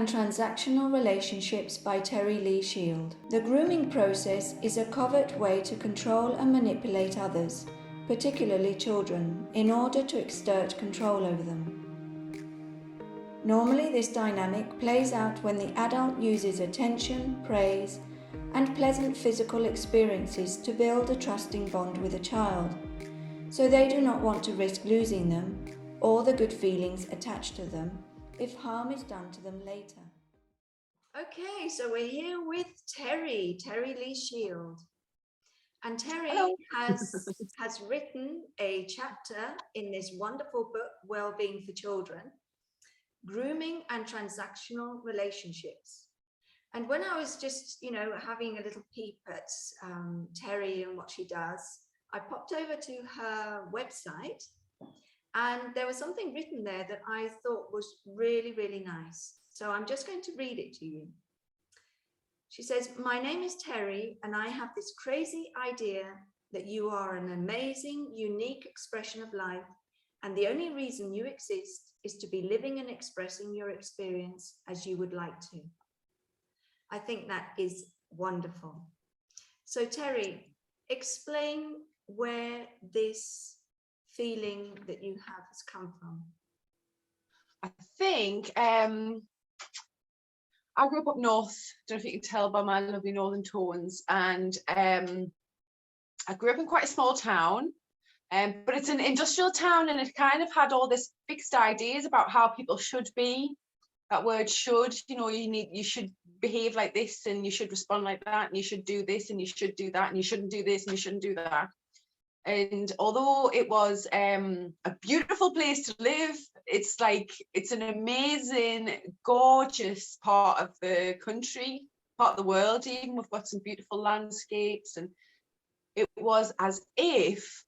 and Transactional Relationships by Terri Lee Shield. The grooming process is a covert way to control and manipulate others, particularly children, in order to exert control over them. Normally, this dynamic plays out when the adult uses attention, praise, and pleasant physical experiences to build a trusting bond with a child, so they do not want to risk losing them or the good feelings attached to them if harm is done to them later. Okay, so we're here with Terri Lee Shield. And Terri has written a chapter in this wonderful book, Wellbeing for Children, Grooming and Transactional Relationships. And when I was just, having a little peep at Terri and what she does, I popped over to her website, and there was something written there that I thought was really, really nice. So I'm just going to read it to you. She says, "My name is Terri, and I have this crazy idea that you are an amazing, unique expression of life, and the only reason you exist is to be living and expressing your experience as you would like to." I think that is wonderful. So Terri, explain where this feeling that you have has come from. I think I grew up north. Don't know if you can tell by my lovely northern tones, and I grew up in quite a small town, but it's an industrial town, and it kind of had all this fixed ideas about how people should be. That word "should," you should behave like this, and you should respond like that, and you should do this, and you should do that, and you shouldn't do this, and you shouldn't do that. And although it was a beautiful place to live, it's an amazing, gorgeous part of the country, part of the world even. We've got some beautiful landscapes, and it was as if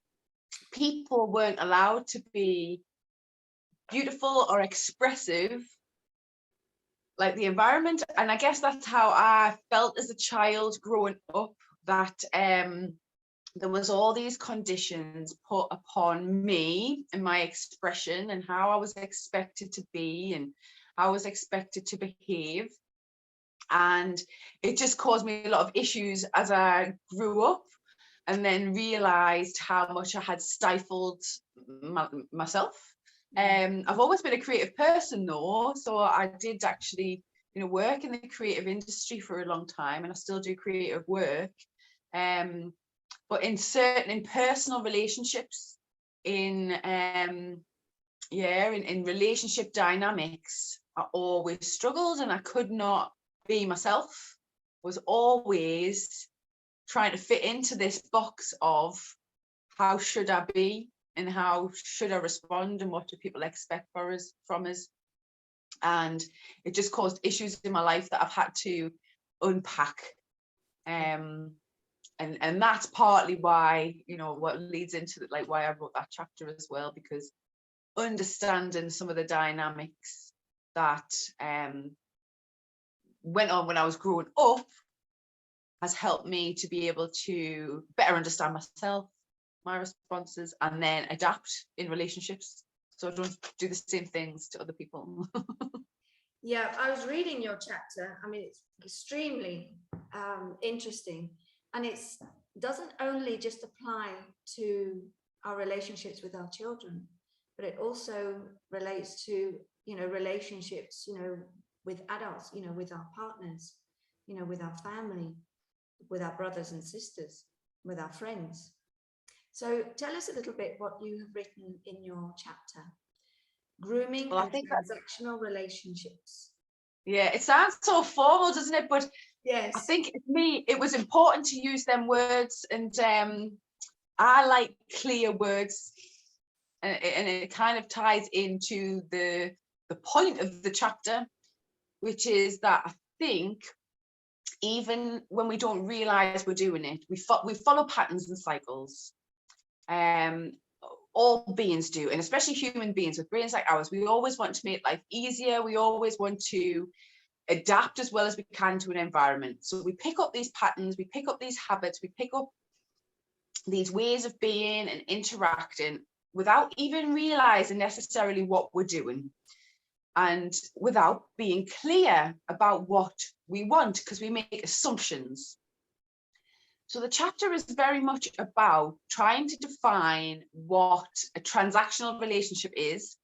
people weren't allowed to be beautiful or expressive like the environment. And I guess that's how I felt as a child growing up, that there was all these conditions put upon me and my expression and how I was expected to be and how I was expected to behave. And it just caused me a lot of issues as I grew up, and then realized how much I had stifled myself. I've always been a creative person though, so I did actually work in the creative industry for a long time, and I still do creative work. But in personal relationships, in relationship dynamics, I always struggled, and I could not be myself. Was always trying to fit into this box of how should I be and how should I respond and what do people expect from us. And it just caused issues in my life that I've had to unpack. And that's partly why, what leads into why I wrote that chapter as well, because understanding some of the dynamics that went on when I was growing up has helped me to be able to better understand myself, my responses, and then adapt in relationships, so I don't do the same things to other people. Yeah, I was reading your chapter. I mean, it's extremely interesting. And it doesn't only just apply to our relationships with our children, but it also relates to, relationships, with adults, with our partners, with our family, with our brothers and sisters, with our friends. So tell us a little bit what you have written in your chapter, Grooming and Transactional Relationships. Yeah, it sounds so formal, doesn't it? But yes, I think for me, it was important to use them words, and I like clear words, and it kind of ties into the point of the chapter, which is that I think even when we don't realize we're doing it, we follow patterns and cycles. All beings do, and especially human beings with brains like ours. We always want to make life easier. We always want to adapt as well as we can to an environment. So we pick up these patterns, we pick up these habits, we pick up these ways of being and interacting without even realizing necessarily what we're doing. and without being clear about what we want, because we make assumptions. So the chapter is very much about trying to define what a transactional relationship is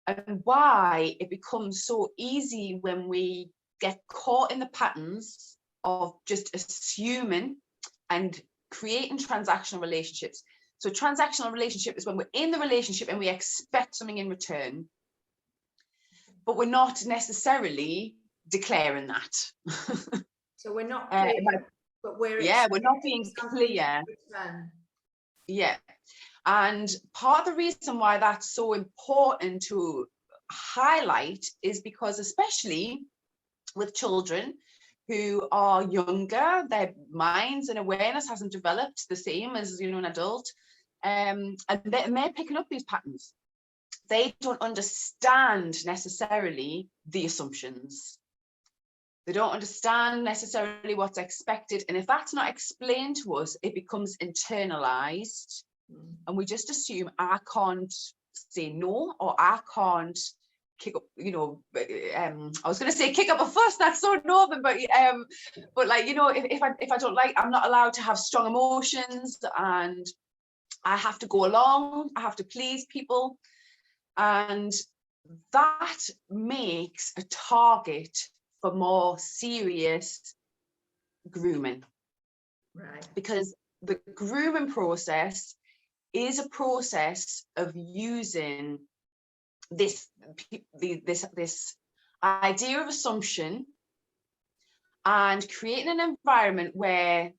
and why it becomes so easy when we get caught in the patterns of just assuming and creating transactional relationships. So transactional relationship is when we're in the relationship and we expect something in return, but we're not necessarily declaring that. So we're not clear, but we're not being clear. Yeah. And part of the reason why that's so important to highlight is because, especially with children who are younger, their minds and awareness hasn't developed the same as, you know, an adult, and they're picking up these patterns. They don't understand necessarily the assumptions. They don't understand necessarily what's expected. And if that's not explained to us, it becomes internalized. And we just assume I can't say no, or I can't kick up, you know, I was going to say kick up a fuss, that's so northern, but like, you know, if I don't like, I'm not allowed to have strong emotions, and I have to go along, I have to please people. And that makes a target for more serious grooming. Right. Because the grooming process is a process of using this idea of assumption and creating an environment where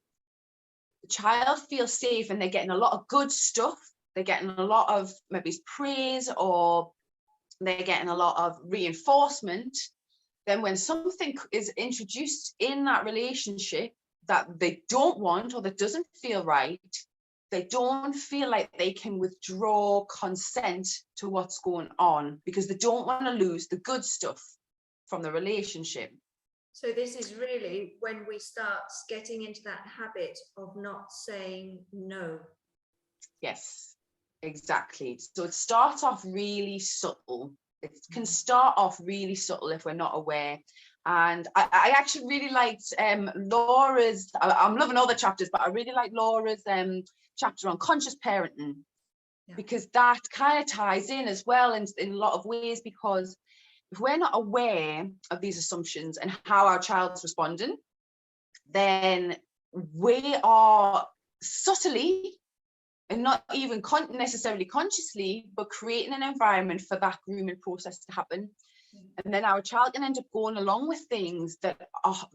the child feels safe and they're getting a lot of good stuff. They're getting a lot of maybe praise, or they're getting a lot of reinforcement. Then when something is introduced in that relationship that they don't want or that doesn't feel right, they don't feel like they can withdraw consent to what's going on, because they don't want to lose the good stuff from the relationship. So this is really when we start getting into that habit of not saying no. Yes, exactly. So it starts off really subtle. It can start off really subtle if we're not aware. And I actually really liked Laura's, I'm loving all the chapters, but I really like Laura's chapter on conscious parenting, because that kind of ties in as well in a lot of ways, because if we're not aware of these assumptions and how our child's responding, then we are subtly, and not even necessarily consciously, but creating an environment for that grooming process to happen. And then our child can end up going along with things that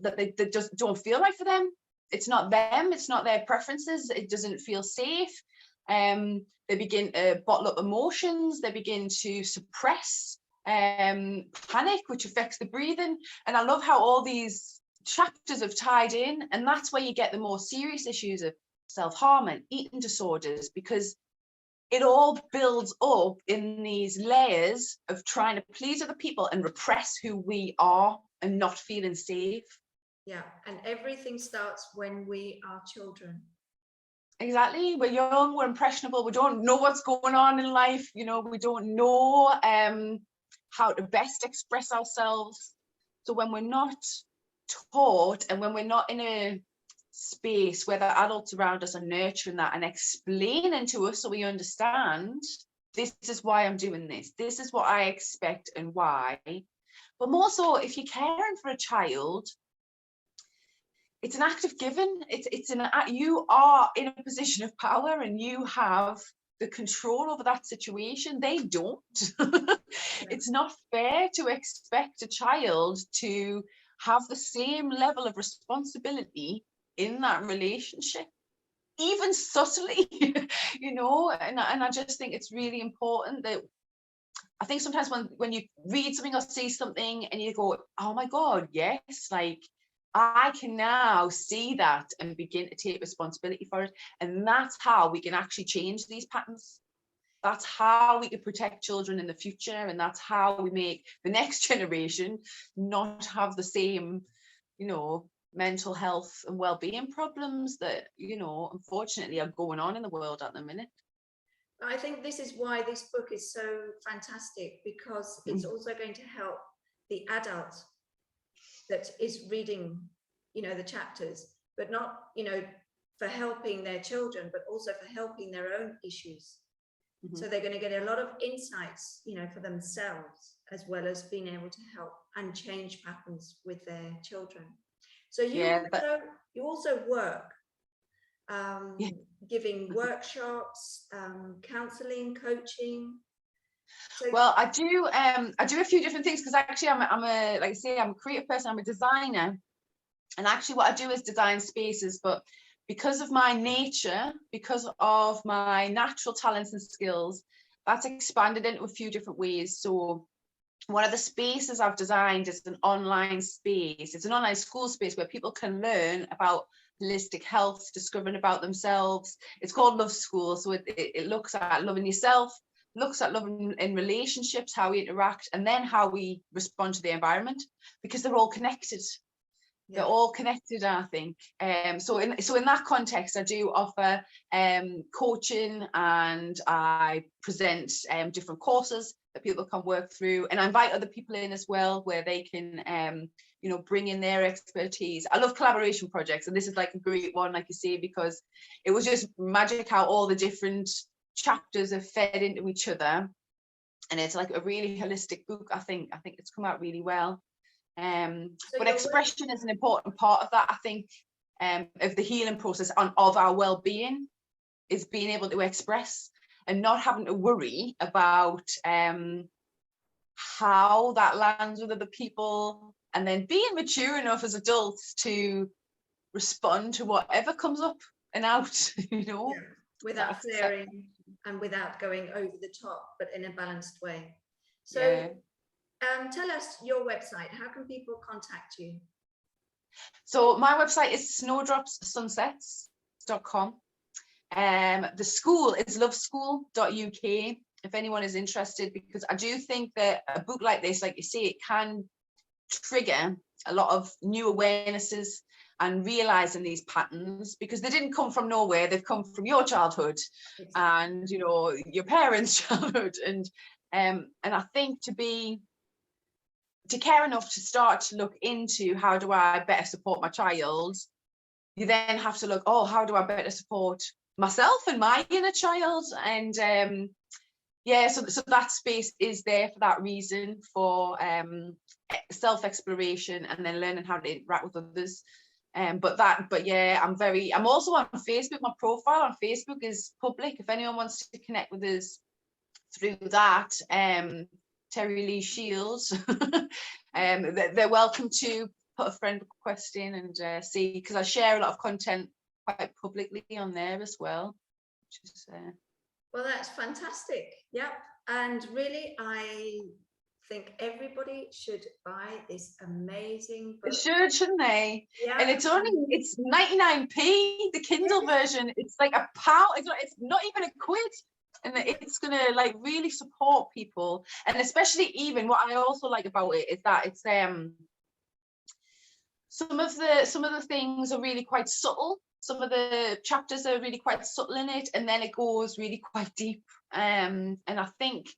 they just don't feel right for them. It's not them, it's not their preferences, it doesn't feel safe. They begin to bottle up emotions, they begin to suppress panic, which affects the breathing. And I love how all these chapters have tied in, and that's where you get the more serious issues of self-harm and eating disorders, because it all builds up in these layers of trying to please other people and repress who we are and not feeling safe. Yeah, and everything starts when we are children. Exactly. We're young, we're impressionable, we don't know what's going on in life, you know, we don't know how to best express ourselves. So when we're not taught, and when we're not in a space where the adults around us are nurturing that and explaining to us so we understand, this is why I'm doing this, this is what I expect and why. But more so, if you're caring for a child, it's an act of giving. You are in a position of power and you have the control over that situation. They don't. It's not fair to expect a child to have the same level of responsibility in that relationship, even subtly, you know. And I just think it's really important that, I think sometimes when you read something or see something and you go, oh my God, yes, like I can now see that and begin to take responsibility for it. And that's how we can actually change these patterns. That's how we can protect children in the future. And that's how we make the next generation not have the same, you know, mental health and well-being problems that, you know, unfortunately are going on in the world at the minute. I think this is why this book is so fantastic, because it's also going to help the adult that is reading, the chapters, but not, for helping their children, but also for helping their own issues. So they're going to get a lot of insights, for themselves, as well as being able to help and change patterns with their children. So you also work giving workshops, counseling, coaching. So, well, I do a few different things, because actually I'm a like I say, I'm a creative person, I'm a designer, and actually what I do is design spaces. But because of my nature, because of my natural talents and skills, that's expanded into a few different ways. So one of the spaces I've designed is an online space. It's an online school space where people can learn about holistic health, discovering about themselves. It's called Love School. So it looks at loving yourself, looks at loving in relationships, how we interact, and then how we respond to the environment, because they're all connected. They're all connected, I think. So in that context, I do offer coaching, and I present different courses that people can work through, and I invite other people in as well, where they can bring in their expertise. I love collaboration projects, and this is like a great one, like you say, because it was just magic how all the different chapters are fed into each other, and it's like a really holistic book. I think it's come out really well. But expression is an important part of that, I think, of the healing process of our well-being, is being able to express and not having to worry about how that lands with other people, and then being mature enough as adults to respond to whatever comes up and out, without flaring and without going over the top, but in a balanced way. So tell us your website. How can people contact you? So my website is snowdropssunsets.com. The school is loveschool.uk, if anyone is interested, because I do think that a book like this, like you say, it can trigger a lot of new awarenesses and realizing these patterns, because they didn't come from nowhere. They've come from your childhood and your parents' childhood, and I think to care enough to start to look into how do I better support my child, you then have to look, how do I better support myself and my inner child? And so that space is there for that reason, for self-exploration, and then learning how to interact with others. I'm also on Facebook. My profile on Facebook is public. If anyone wants to connect with us through that, Terri Lee Shield, they're welcome to put a friend request in and see, because I share a lot of content quite publicly on there as well. Well, that's fantastic. Yep. And really, I think everybody should buy this amazing book. They shouldn't they? Yeah. And it's 99p, the Kindle version. It's like £1. It's not even a quid. And it's going to like really support people. And especially, even what I also like about it is that it's some of the things are really quite subtle. Some of the chapters are really quite subtle in it, and then it goes really quite deep. And I think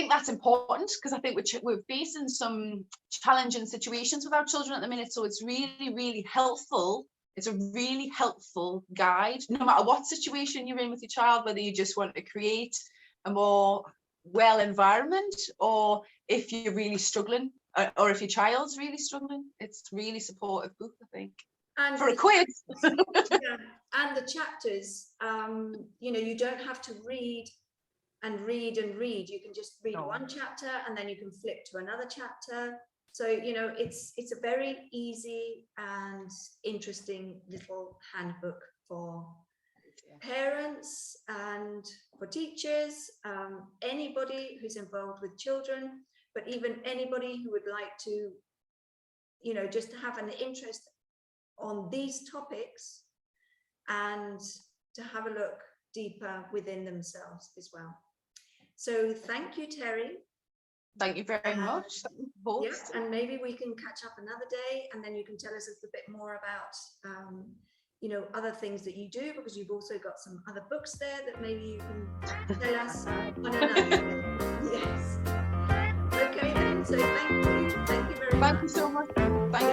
that's important, because I think we're facing some challenging situations with our children at the minute. So it's really, really helpful. It's a really helpful guide, no matter what situation you're in with your child, whether you just want to create a more well environment, or if you're really struggling, or if your child's really struggling. It's a really supportive book, I think. And for a quiz. And the chapters, you don't have to read and read and read. You can just read one chapter, and then you can flip to another chapter. So, it's a very easy and interesting little handbook for parents and for teachers, anybody who's involved with children, but even anybody who would like to, just have an interest on these topics, and to have a look deeper within themselves as well. So thank you, Terri. Thank you very much. Yeah, and maybe we can catch up another day, and then you can tell us a bit more about other things that you do, because you've also got some other books there that maybe you can tell us on another day. Yes. Okay then, so thank you very much. Thank you so much. Thank